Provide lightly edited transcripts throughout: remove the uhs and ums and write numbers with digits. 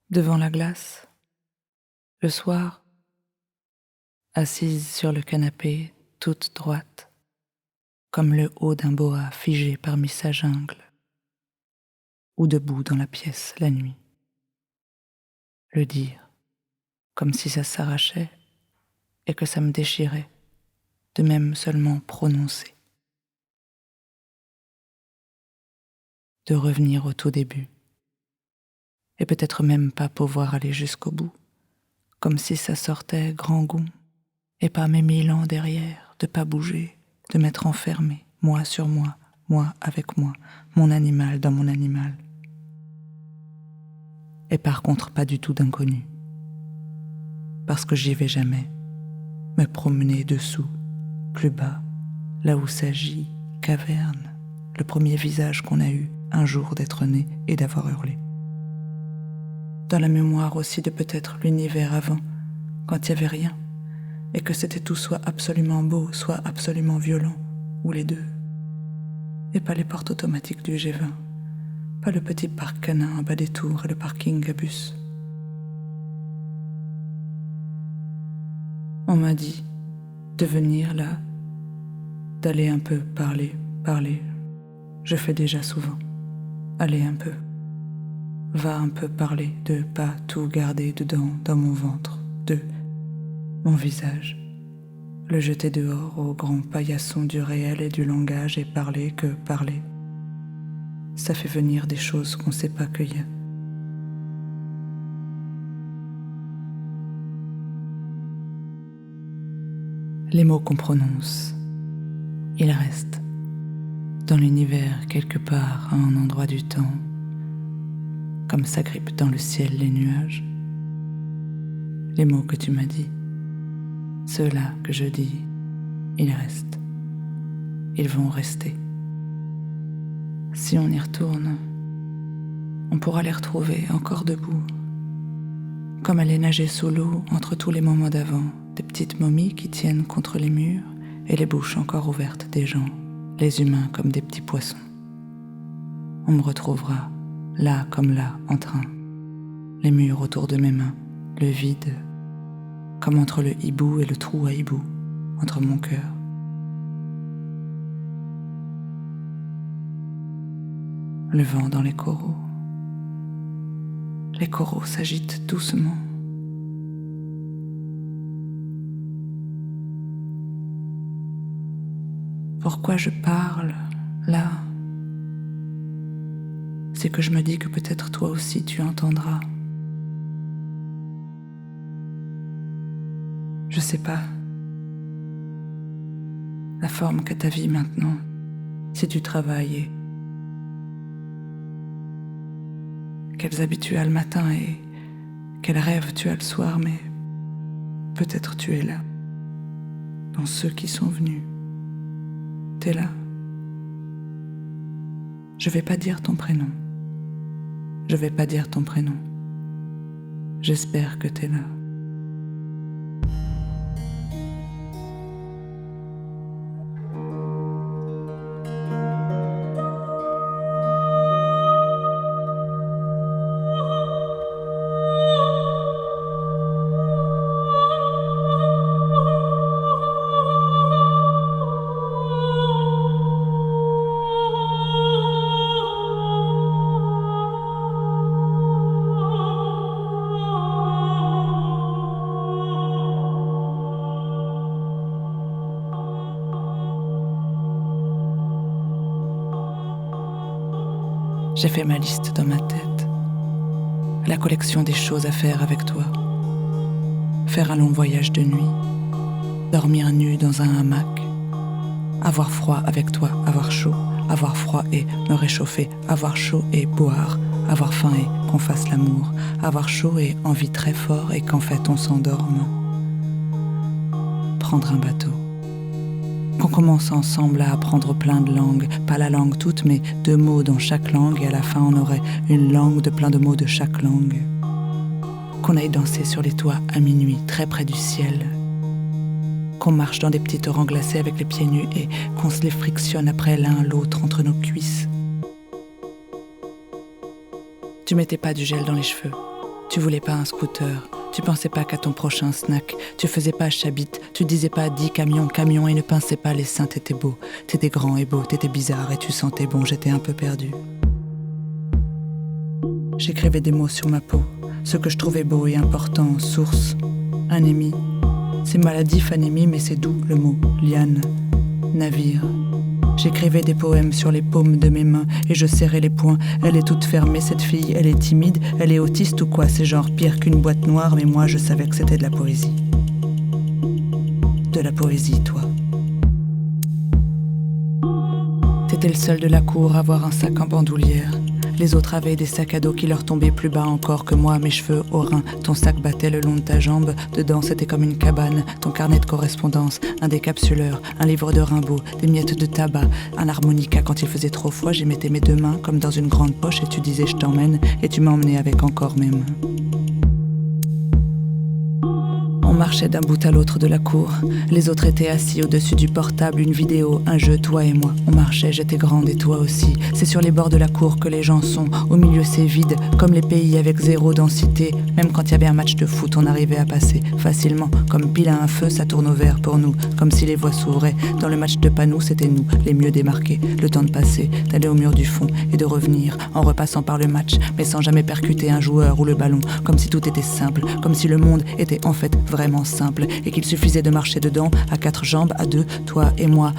devant la glace, le soir, assise sur le canapé, toute droite, comme le haut d'un boa figé parmi sa jungle, ou debout dans la pièce la nuit. Le dire, comme si ça s'arrachait et que ça me déchirait, de même seulement prononcer. De revenir au tout début, et peut-être même pas pouvoir aller jusqu'au bout, comme si ça sortait grand goût, et pas mes 1000 ans derrière, de pas bouger, de m'être enfermé, moi sur moi avec moi, mon animal dans mon animal. Et par contre pas du tout d'inconnu, parce que j'y vais jamais, me promener dessous, plus bas, là où s'agit caverne, le premier visage qu'on a eu un jour d'être né et d'avoir hurlé. Dans la mémoire aussi de peut-être l'univers avant, quand il n'y avait rien, et que c'était tout soit absolument beau, soit absolument violent, ou les deux. Et pas les portes automatiques du G20, pas le petit parc canin à bas des tours et le parking à bus. On m'a dit de venir là, d'aller un peu parler. Je fais déjà souvent. Aller un peu. Va un peu parler, de pas tout garder dedans, dans mon ventre, de mon visage. Le jeter dehors au grand paillasson du réel et du langage et parler que parler. Ça fait venir des choses qu'on sait pas cueillir. Les mots qu'on prononce, ils restent dans l'univers quelque part à un endroit du temps, comme s'agrippent dans le ciel les nuages. Les mots que tu m'as dit, ceux-là que je dis, ils restent. Ils vont rester. Si on y retourne, on pourra les retrouver encore debout, comme aller nager sous l'eau entre tous les moments d'avant, des petites momies qui tiennent contre les murs et les bouches encore ouvertes des gens, les humains comme des petits poissons. On me retrouvera, là comme là, en train, les murs autour de mes mains, le vide, comme entre le hibou et le trou à hibou, entre mon cœur. Le vent dans les coraux. Les coraux s'agitent doucement. Pourquoi je parle, là? C'est que je me dis que peut-être toi aussi tu entendras. Je sais pas la forme qu'a ta vie maintenant, si tu travailles, quels habits tu as le matin et quels rêves tu as le soir, mais peut-être tu es là, dans ceux qui sont venus. T'es là. Je vais pas dire ton prénom. Je vais pas dire ton prénom. J'espère que t'es là. J'ai fait ma liste dans ma tête, la collection des choses à faire avec toi. Faire un long voyage de nuit, dormir nu dans un hamac, avoir froid avec toi, avoir chaud, avoir froid et me réchauffer, avoir chaud et boire, avoir faim et qu'on fasse l'amour, avoir chaud et envie très fort et qu'en fait on s'endorme. Prendre un bateau. Qu'on commence ensemble à apprendre plein de langues, pas la langue toute, mais 2 mots dans chaque langue, et à la fin on aurait une langue de plein de mots de chaque langue. Qu'on aille danser sur les toits à minuit, très près du ciel. Qu'on marche dans des petits torrents glacés avec les pieds nus et qu'on se les frictionne après l'un l'autre entre nos cuisses. Tu mettais pas du gel dans les cheveux, Tu voulais pas un scooter, tu pensais pas qu'à ton prochain snack, tu faisais pas chabit, tu disais pas 10 camions, camions et ne pinçais pas les seins, t'étais beau, t'étais grand et beau, t'étais bizarre et tu sentais bon, j'étais un peu perdu. J'écrivais des mots sur ma peau, ce que je trouvais beau et important, source, anémie. C'est maladif anémie mais c'est doux le mot, liane, navire. J'écrivais des poèmes sur les paumes de mes mains et je serrais les poings. Elle est toute fermée, cette fille, elle est timide, elle est autiste ou quoi? C'est genre pire qu'une boîte noire, mais moi je savais que c'était de la poésie. De la poésie, toi. T'étais le seul de la cour à avoir un sac en bandoulière. Les autres avaient des sacs à dos qui leur tombaient plus bas encore que moi, mes cheveux au rein. Ton sac battait le long de ta jambe, dedans c'était comme une cabane. Ton carnet de correspondance, un décapsuleur, un livre de Rimbaud, des miettes de tabac, un harmonica quand il faisait trop froid. J'y mettais mes deux mains comme dans une grande poche et tu disais je t'emmène et tu m'emmenais avec encore mes mains. On marchait d'un bout à l'autre de la cour. Les autres étaient assis au-dessus du portable, une vidéo, un jeu, toi et moi. On marchait, j'étais grande et toi aussi. C'est sur les bords de la cour que les gens sont. Au milieu c'est vide, comme les pays avec zéro densité. Même quand il y avait un match de foot, on arrivait à passer facilement. Comme pile à un feu, ça tourne au vert pour nous. Comme si les voies s'ouvraient. Dans le match de Panou, c'était nous, les mieux démarqués. Le temps de passer, d'aller au mur du fond et de revenir, en repassant par le match, mais sans jamais percuter un joueur ou le ballon. Comme si tout était simple, comme si le monde était en fait vraiment simple et qu'il suffisait de marcher dedans à 4 jambes, à 2, toi et moi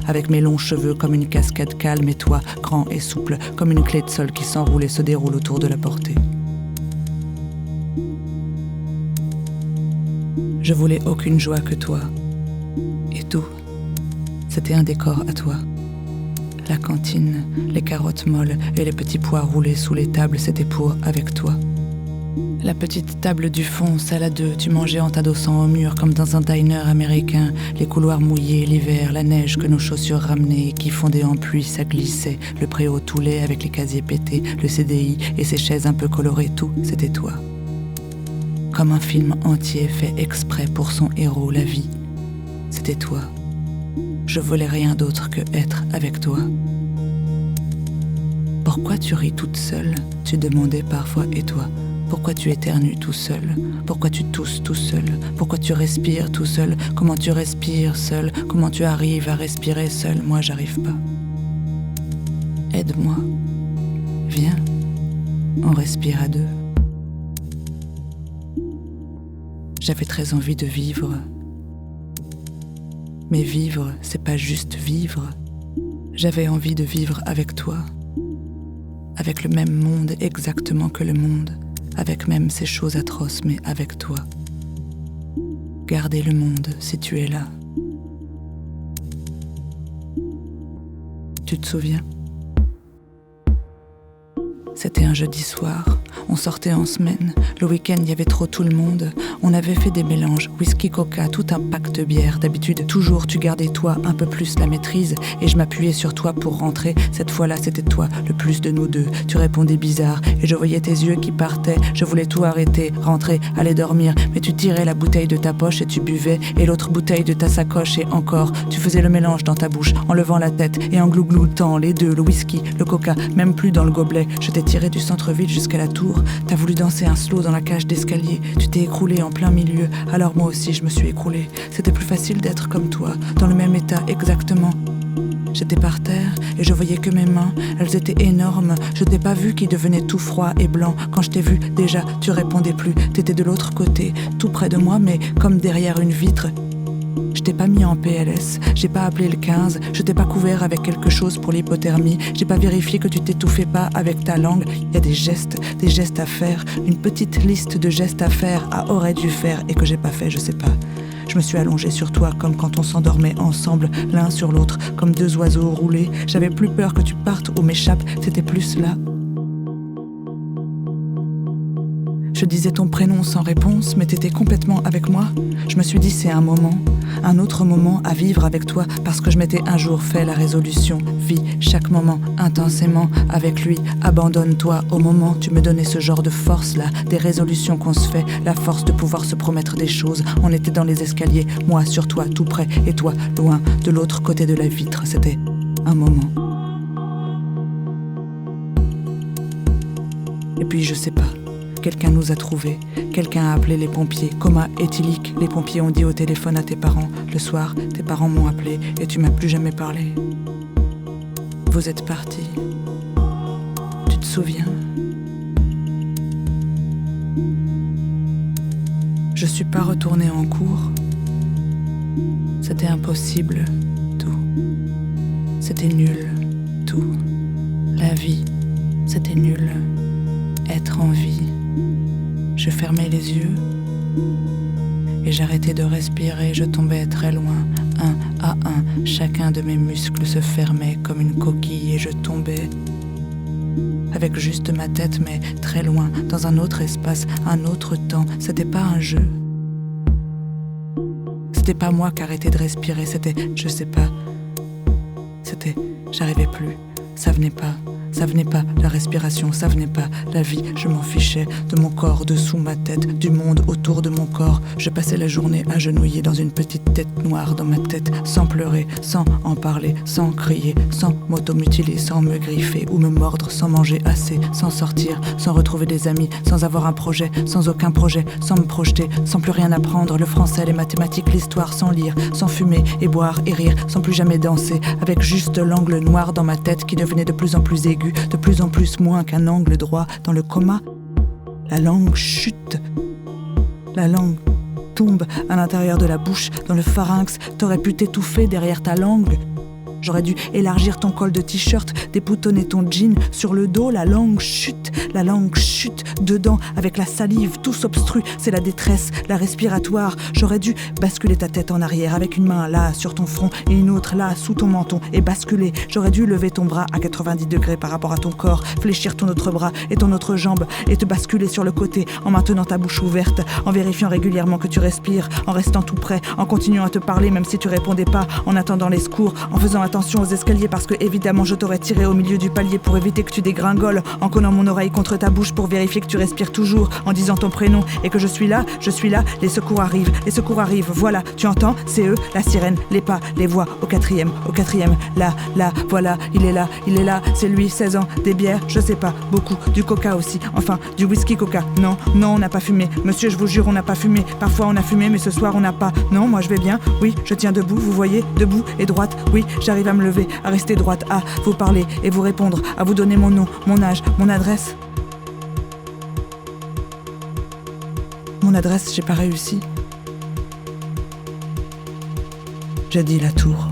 avec mes longs cheveux comme une cascade calme et toi grand et souple comme une clé de sol qui s'enroule et se déroule autour de la portée. Je voulais aucune joie que toi et tout, c'était un décor à toi. La cantine, les carottes molles et les petits pois roulés sous les tables, c'était pour avec toi. La petite table du fond, salle à deux, tu mangeais en t'adossant au mur comme dans un diner américain. Les couloirs mouillés, l'hiver, la neige que nos chaussures ramenaient et qui fondait en pluie, ça glissait. Le préau tout laid avec les casiers pétés, le CDI et ses chaises un peu colorées, tout, c'était toi. Comme un film entier fait exprès pour son héros, la vie, c'était toi. Je voulais rien d'autre que être avec toi. Pourquoi tu ris toute seule? Tu demandais parfois, et toi? Pourquoi tu éternues tout seul? Pourquoi tu tousses tout seul? Pourquoi tu respires tout seul? Comment tu respires seul? Comment tu arrives à respirer seul? Moi, j'arrive pas. Aide-moi. Viens. On respire à deux. J'avais très envie de vivre. Mais vivre, c'est pas juste vivre. J'avais envie de vivre avec toi. Avec le même monde exactement que le monde. Avec même ces choses atroces, mais avec toi. Garder le monde si tu es là. Tu te souviens? C'était un jeudi soir, on sortait en semaine, le week-end il y avait trop tout le monde, on avait fait des mélanges, whisky, coca, tout un pack de bière, d'habitude toujours tu gardais toi un peu plus la maîtrise et je m'appuyais sur toi pour rentrer, cette fois-là c'était toi le plus de nous deux, tu répondais bizarre et je voyais tes yeux qui partaient, je voulais tout arrêter, rentrer, aller dormir, mais tu tirais la bouteille de ta poche et tu buvais et l'autre bouteille de ta sacoche et encore, tu faisais le mélange dans ta bouche en levant la tête et en glougloutant les deux, le whisky, le coca, même plus dans le gobelet, je t'ai tiré du centre-ville jusqu'à la tour, t'as voulu danser un slow dans la cage d'escalier, tu t'es écroulé en plein milieu, alors moi aussi je me suis écroulée. C'était plus facile d'être comme toi, dans le même état exactement. J'étais par terre et je voyais que mes mains, elles étaient énormes, je t'ai pas vu qui devenait tout froid et blanc. Quand je t'ai vu, déjà, tu répondais plus, t'étais de l'autre côté, tout près de moi, mais comme derrière une vitre. Je t'ai pas mis en PLS, j'ai pas appelé le 15, je t'ai pas couvert avec quelque chose pour l'hypothermie, j'ai pas vérifié que tu t'étouffais pas avec ta langue. Il y a des gestes à faire, une petite liste de gestes à faire, aurait dû faire et que j'ai pas fait, je sais pas. Je me suis allongée sur toi comme quand on s'endormait ensemble, l'un sur l'autre, comme deux oiseaux roulés. J'avais plus peur que tu partes ou m'échappes, c'était plus là. Je disais ton prénom sans réponse, mais t'étais complètement avec moi. Je me suis dit c'est un moment, un autre moment à vivre avec toi, parce que je m'étais un jour fait la résolution. Vis chaque moment intensément avec lui, abandonne-toi au moment. Tu me donnais ce genre de force-là, des résolutions qu'on se fait, la force de pouvoir se promettre des choses. On était dans les escaliers, moi sur toi tout près, et toi loin, de l'autre côté de la vitre. C'était un moment. Et puis je sais pas. quelqu'un nous a trouvés, quelqu'un a appelé les pompiers, coma éthylique, les pompiers ont dit au téléphone à tes parents, le soir, tes parents m'ont appelé et tu m'as plus jamais parlé. Vous êtes partis. Tu te souviens ? Je suis pas retournée en cours. C'était impossible, tout. C'était nul, tout. La vie, c'était nul. Être en vie. Je fermais les yeux et j'arrêtais de respirer, je tombais très loin, un à un, chacun de mes muscles se fermait comme une coquille et je tombais avec juste ma tête, mais très loin, dans un autre espace, un autre temps. C'était pas un jeu. C'était pas moi qui arrêtais de respirer, c'était, je sais pas. C'était, j'arrivais plus, ça venait pas. Ça venait pas, la respiration, ça venait pas, la vie, je m'en fichais de mon corps, dessous ma tête, du monde autour de mon corps. Je passais la journée agenouillée dans une petite tête noire dans ma tête, sans pleurer, sans en parler, sans crier, sans m'automutiler, sans me griffer ou me mordre, sans manger assez, sans sortir, sans retrouver des amis, sans avoir un projet, sans aucun projet, sans me projeter, sans plus rien apprendre, le français, les mathématiques, l'histoire, sans lire, sans fumer et boire et rire, sans plus jamais danser, avec juste l'angle noir dans ma tête qui devenait de plus en plus aigu, de plus en plus moins qu'un angle droit dans le coma. La langue chute. La langue tombe à l'intérieur de la bouche, dans le pharynx. T'aurais pu t'étouffer derrière ta langue. J'aurais dû élargir ton col de t-shirt, déboutonner ton jean sur le dos. La langue chute dedans avec la salive, tout s'obstrue. C'est la détresse, la respiratoire. J'aurais dû basculer ta tête en arrière avec une main là sur ton front et une autre là sous ton menton et basculer. J'aurais dû lever ton bras à 90 degrés par rapport à ton corps, fléchir ton autre bras et ton autre jambe et te basculer sur le côté en maintenant ta bouche ouverte, en vérifiant régulièrement que tu respires, en restant tout près, en continuant à te parler même si tu répondais pas, en attendant les secours, en faisant attention aux escaliers parce que évidemment je t'aurais tiré au milieu du palier pour éviter que tu dégringoles, en collant mon oreille contre ta bouche pour vérifier que tu respires toujours, en disant ton prénom et que je suis là, les secours arrivent, voilà, tu entends, c'est eux, la sirène, les pas, les voix, au quatrième, là, voilà, il est là, c'est lui, 16 ans, des bières, je sais pas, beaucoup, du coca aussi, enfin, du whisky coca, non, on n'a pas fumé, monsieur, je vous jure, on n'a pas fumé, parfois on a fumé, mais ce soir on n'a pas, non, moi je vais bien, oui, je tiens debout, vous voyez, debout et droite, oui, j'arrive à me lever, à rester droite, à vous parler et vous répondre, à vous donner mon nom, mon âge, mon adresse. Mon adresse, j'ai pas réussi. J'ai dit la tour.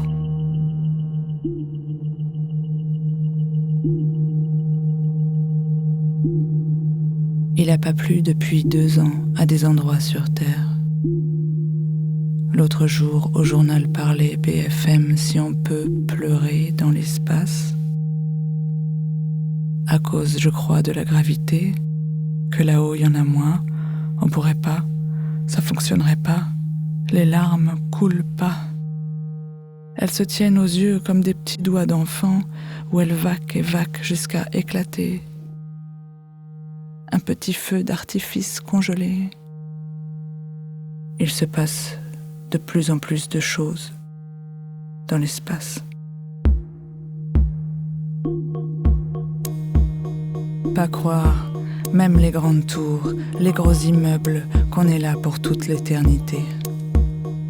Il a pas plu depuis 2 ans à des endroits sur Terre. L'autre jour, au journal parlait BFM, si on peut pleurer dans l'espace, à cause, je crois, de la gravité, que là-haut il y en a moins, on pourrait pas, ça fonctionnerait pas, les larmes coulent pas. Elles se tiennent aux yeux comme des petits doigts d'enfant, où elles vaquent et vaquent jusqu'à éclater. Un petit feu d'artifice congelé. Il se passe de plus en plus de choses dans l'espace. Pas croire, même les grandes tours, les gros immeubles, qu'on est là pour toute l'éternité.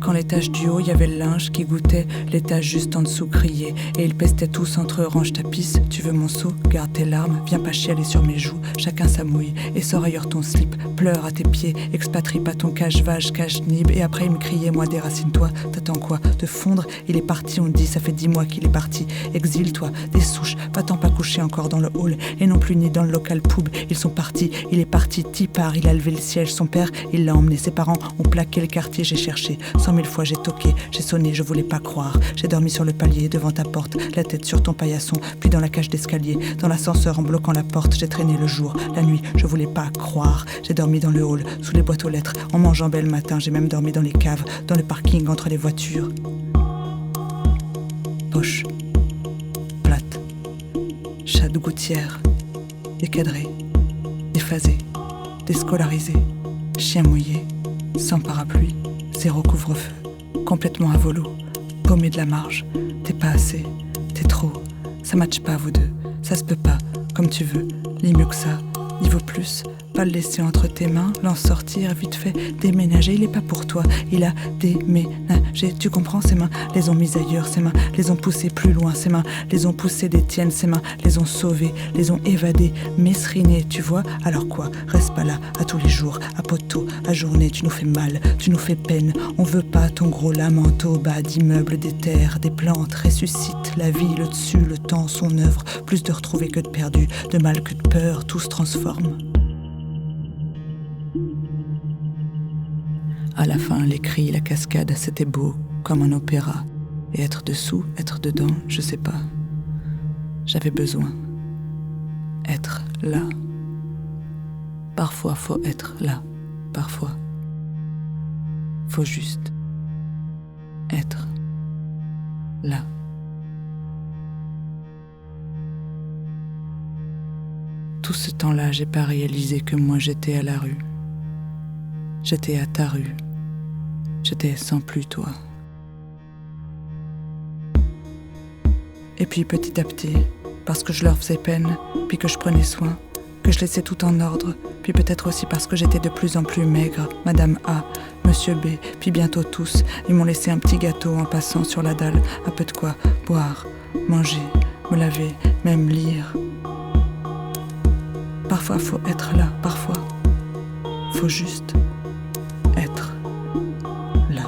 Quand l'étage du haut, il y avait le linge qui goûtait, l'étage juste en dessous criait, et ils pestaient tous entre eux, range ta pisse, tu veux mon seau, garde tes larmes, viens pas chialer sur mes joues, chacun sa mouille, et sors ailleurs ton slip, pleure à tes pieds, expatrie pas ton cache-vache, cache-nib, et après il me criait, moi déracine-toi, t'attends quoi, de fondre, il est parti, on dit, ça fait 10 mois qu'il est parti, exile-toi, des souches, va-t'en pas coucher encore dans le hall, et non plus ni dans le local pub, ils sont partis, il est parti, t'y part, il a levé le siège, son père, il l'a emmené, ses parents ont plaqué le quartier, j'ai cherché, 100 000 fois j'ai toqué, j'ai sonné, je voulais pas croire. J'ai dormi sur le palier, devant ta porte, la tête sur ton paillasson, puis dans la cage d'escalier, dans l'ascenseur en bloquant la porte, j'ai traîné le jour, la nuit, je voulais pas croire. J'ai dormi dans le hall, sous les boîtes aux lettres, en mangeant belle matin, j'ai même dormi dans les caves, dans le parking entre les voitures. Poche, plate, chat de gouttière, décadré, déphasé, déscolarisé, chien mouillé, sans parapluie, zéro couvre-feu, complètement à volo, paumé de la marge, t'es pas assez, t'es trop, ça matche pas vous deux, ça se peut pas, comme tu veux, ni mieux que ça, Il vaut plus pas le laisser entre tes mains, l'en sortir vite fait, déménager. Il est pas pour toi, il a déménagé. Tu comprends, ses mains les ont mises ailleurs, ses mains les ont poussées plus loin, ses mains les ont poussées des tiennes, ses mains les ont sauvées, les ont évadées, mesrinées, tu vois. Alors quoi, reste pas là, à tous les jours, à poteau, à journée, tu nous fais mal, tu nous fais peine. On veut pas ton gros lamento bas d'immeubles, des terres, des plantes, ressuscite la vie, le dessus, le temps, son œuvre, plus de retrouver que de perdu, de mal que de peur, tout se transforme. À la fin, les cris, la cascade, c'était beau, comme un opéra. Et être dessous, être dedans, je sais pas. J'avais besoin. Être là. Parfois, faut être là. Parfois. Faut juste être là. Tout ce temps-là, j'ai pas réalisé que moi j'étais à la rue. J'étais à ta rue. J'étais sans plus toi. Et puis petit à petit, parce que je leur faisais peine, puis que je prenais soin, que je laissais tout en ordre, puis peut-être aussi parce que j'étais de plus en plus maigre, Madame A, Monsieur B, puis bientôt tous, ils m'ont laissé un petit gâteau en passant sur la dalle, un peu de quoi boire, manger, me laver, même lire. Parfois faut être là, parfois faut juste être là.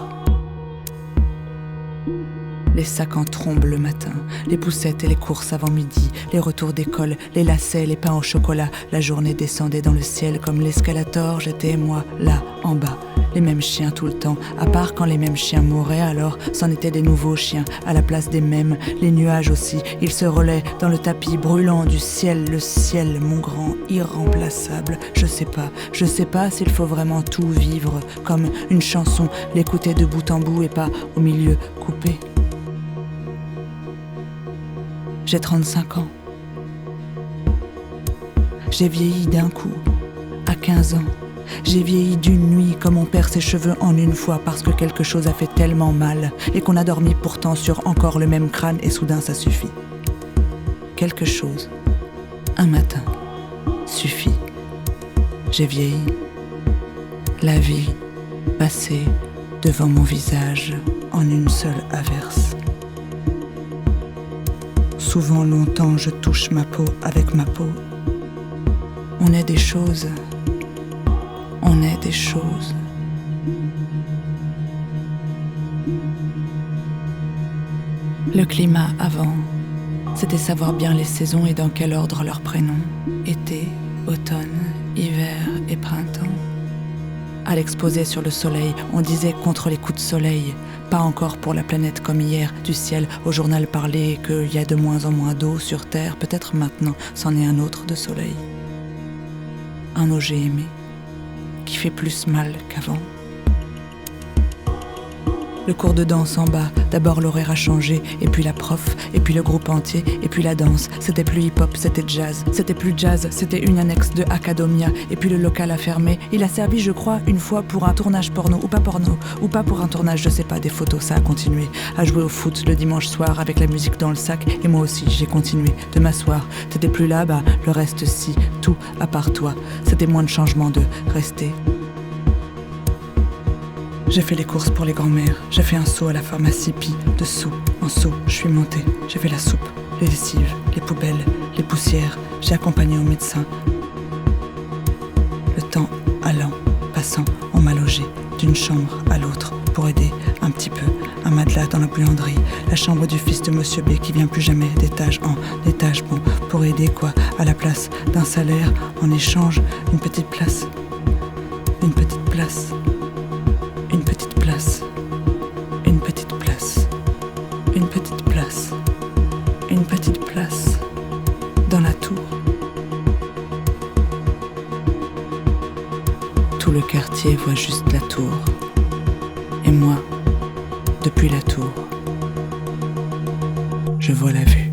Les sacs en trombe le matin, les poussettes et les courses avant midi, les retours d'école, les lacets, les pains au chocolat. La journée descendait dans le ciel comme l'escalator, j'étais moi là, en bas. Les mêmes chiens tout le temps, à part quand les mêmes chiens mouraient, alors c'en étaient des nouveaux chiens, à la place des mêmes. Les nuages aussi, ils se relaient dans le tapis brûlant du ciel, le ciel, mon grand, irremplaçable. Je sais pas s'il faut vraiment tout vivre, comme une chanson, l'écouter de bout en bout et pas au milieu coupé. J'ai 35 ans. J'ai vieilli d'un coup, à 15 ans. J'ai vieilli d'une nuit comme on perd ses cheveux en une fois parce que quelque chose a fait tellement mal et qu'on a dormi pourtant sur encore le même crâne et soudain ça suffit. Quelque chose, un matin, suffit. J'ai vieilli. La vie passée devant mon visage en une seule averse. Souvent longtemps je touche ma peau avec ma peau. On est des choses. On est des choses. Le climat avant, c'était savoir bien les saisons et dans quel ordre leurs prénoms. Été, automne, hiver et printemps. À l'exposé sur le soleil, on disait contre les coups de soleil, pas encore pour la planète comme hier, du ciel au journal parler qu'il y a de moins en moins d'eau sur Terre, peut-être maintenant c'en est un autre de soleil. Un eau j'ai aimé, qui fait plus mal qu'avant. Le cours de danse en bas, d'abord l'horaire a changé, et puis la prof, et puis le groupe entier, et puis la danse. C'était plus hip-hop, c'était jazz. C'était plus jazz, c'était une annexe de Academia, et puis le local a fermé. Il a servi, je crois, une fois pour un tournage porno, ou pas pour un tournage, je sais pas, des photos. Ça a continué à jouer au foot le dimanche soir avec la musique dans le sac, et moi aussi j'ai continué de m'asseoir. T'étais plus là, bah le reste si, tout à part toi. C'était moins de changement de rester. J'ai fait les courses pour les grands-mères, j'ai fait un saut à la pharmacie, puis de saut en saut, je suis montée. J'ai fait la soupe, les lessives, les poubelles, les poussières, j'ai accompagné au médecin. Le temps allant, passant, on m'a logé d'une chambre à l'autre pour aider un petit peu. Un matelas dans la buanderie, la chambre du fils de Monsieur B qui vient plus jamais d'étage en étage. Bon, pour aider quoi, à la place d'un salaire, en échange, une petite place. Une petite place. Une petite place, une petite place, une petite place, une petite place, dans la tour. Tout le quartier voit juste la tour, et moi, depuis la tour, je vois la vue.